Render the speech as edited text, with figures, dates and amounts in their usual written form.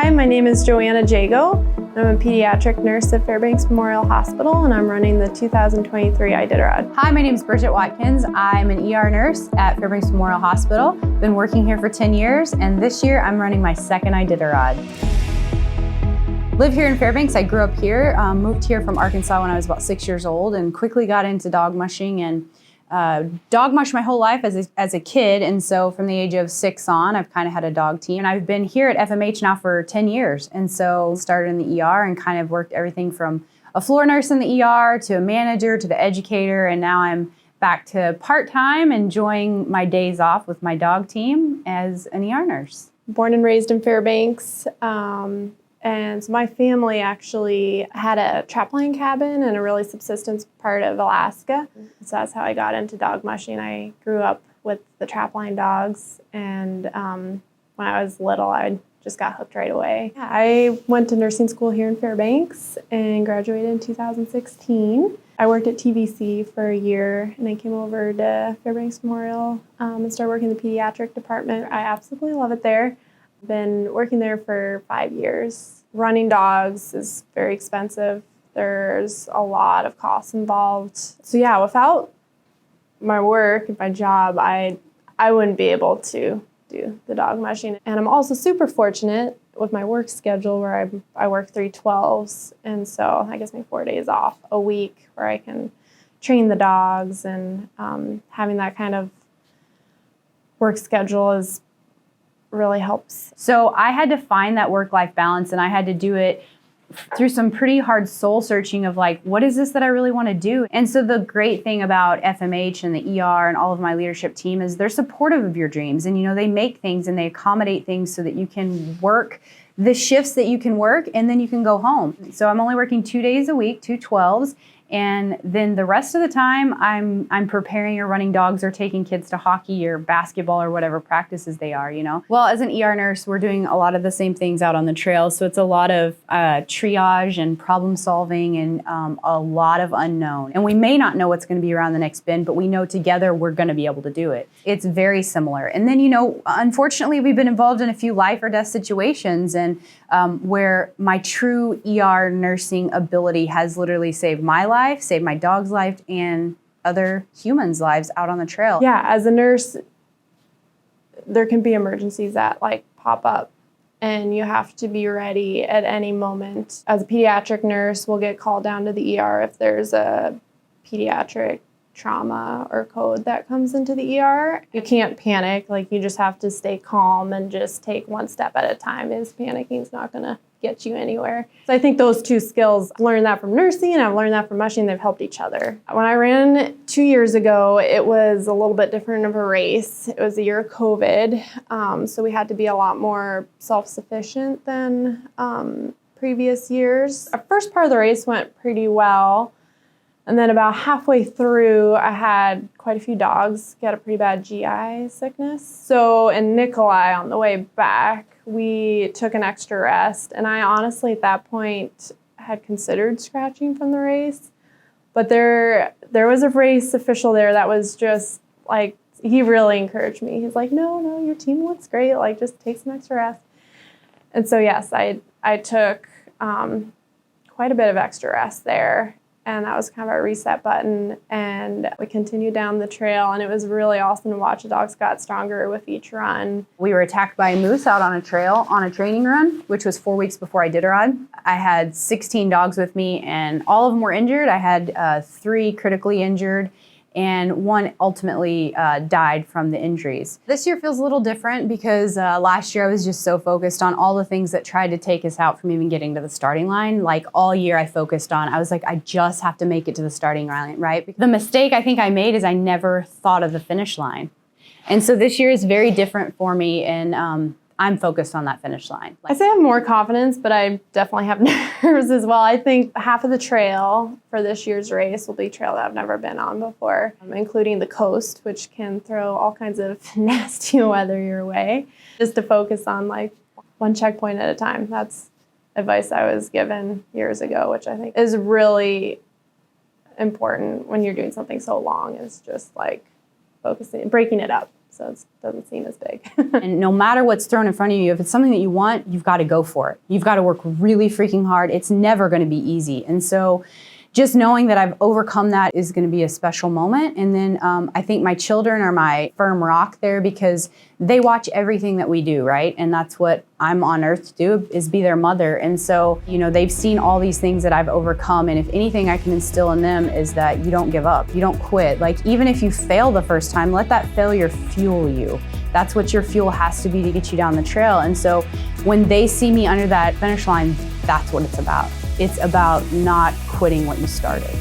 Hi, my name is Joanna Jagow. I'm a pediatric nurse at Fairbanks Memorial Hospital, and I'm running the 2023 Iditarod. Hi, my name is Bridgett Watkins. I'm an ER nurse at Fairbanks Memorial Hospital. Been working here for 10 years, and this year I'm running my second Iditarod. Live here in Fairbanks. I grew up here, moved here from Arkansas when I was about 6 years old, and quickly got into dog mushing and dog mushed my whole life as a kid, and so from the age of 6 on, I've kind of had a dog team. And I've been here at FMH now for 10 years, and so started in the ER and kind of worked everything from a floor nurse in the ER to a manager to the educator, and now I'm back to part-time, enjoying my days off with my dog team as an ER nurse. Born and raised in Fairbanks. And so my family actually had a trapline cabin in a really subsistence part of Alaska. So that's how I got into dog mushing. I grew up with the trapline dogs, and when I was little, I just got hooked right away. I went to nursing school here in Fairbanks and graduated in 2016. I worked at TVC for a year, and I came over to Fairbanks Memorial and started working in the pediatric department. I absolutely love it there. Been working there for 5 years. Running dogs is very expensive. There's a lot of costs involved. So yeah, without my work and my job, I wouldn't be able to do the dog mushing. And I'm also super fortunate with my work schedule where I work 3/12s, and so that gives me 4 days off a week where I can train the dogs, and having that kind of work schedule really helps. So I had to find that work-life balance, and I had to do it through some pretty hard soul searching of like, what is this that I really want to do? And so the great thing about FMH and the ER and all of my leadership team is they're supportive of your dreams, and they make things and they accommodate things so that you can work the shifts that you can work, and then you can go home. So I'm only working 2 days a week, 2 12s. And then the rest of the time, I'm preparing or running dogs or taking kids to hockey or basketball or whatever practices they are, Well, as an ER nurse, we're doing a lot of the same things out on the trail. So it's a lot of triage and problem solving and a lot of unknown. And we may not know what's going to be around the next bend, but we know together we're going to be able to do it. It's very similar. And then, unfortunately, we've been involved in a few life or death situations, and where my true ER nursing ability has literally saved my life, saved my dog's life, and other humans' lives out on the trail. Yeah, as a nurse, there can be emergencies that pop up, and you have to be ready at any moment. As a pediatric nurse, we'll get called down to the ER if there's a pediatric trauma or code that comes into the ER. You can't panic. You just have to stay calm and just take one step at a time. Panicking is not going to get you anywhere. So I think those two skills, I've learned that from nursing and I've learned that from mushing. They've helped each other. When I ran 2 years ago, it was a little bit different of a race. It was the year of COVID, so we had to be a lot more self-sufficient than previous years. Our first part of the race went pretty well. And then about halfway through, I had quite a few dogs get a pretty bad GI sickness. So in Nikolai, on the way back, we took an extra rest. And I honestly, at that point, had considered scratching from the race. But there was a race official there that was just he really encouraged me. He's like, no, your team looks great. Just take some extra rest. And so, yes, I took quite a bit of extra rest there. And that was kind of our reset button. And we continued down the trail, and it was really awesome to watch. The dogs got stronger with each run. We were attacked by a moose out on a trail on a training run, which was 4 weeks before Iditarod. I had 16 dogs with me, and all of them were injured. I had 3 critically injured, and 1 ultimately died from the injuries. This year feels a little different because last year I was just so focused on all the things that tried to take us out from even getting to the starting line. All year I focused on, I was like, I just have to make it to the starting line, right? The mistake I think I made is I never thought of the finish line. And so this year is very different for me, and I'm focused on that finish line. I say I have more confidence, but I definitely have nerves as well. I think half of the trail for this year's race will be trail that I've never been on before, including the coast, which can throw all kinds of nasty weather your way. Just to focus on one checkpoint at a time. That's advice I was given years ago, which I think is really important when you're doing something so long, is just focusing, breaking it up. so it doesn't seem as big. And no matter what's thrown in front of you, if it's something that you want, you've got to go for it. You've got to work really freaking hard. It's never going to be easy. And so just knowing that I've overcome that is going to be a special moment. And then I think my children are my firm rock there because they watch everything that we do, right? And that's what I'm on earth to do, is be their mother. And so, they've seen all these things that I've overcome. And if anything I can instill in them is that you don't give up, you don't quit. Like, even if you fail the first time, let that failure fuel you. That's what your fuel has to be to get you down the trail. And so when they see me under that finish line, that's what it's about. It's about not quitting what you started.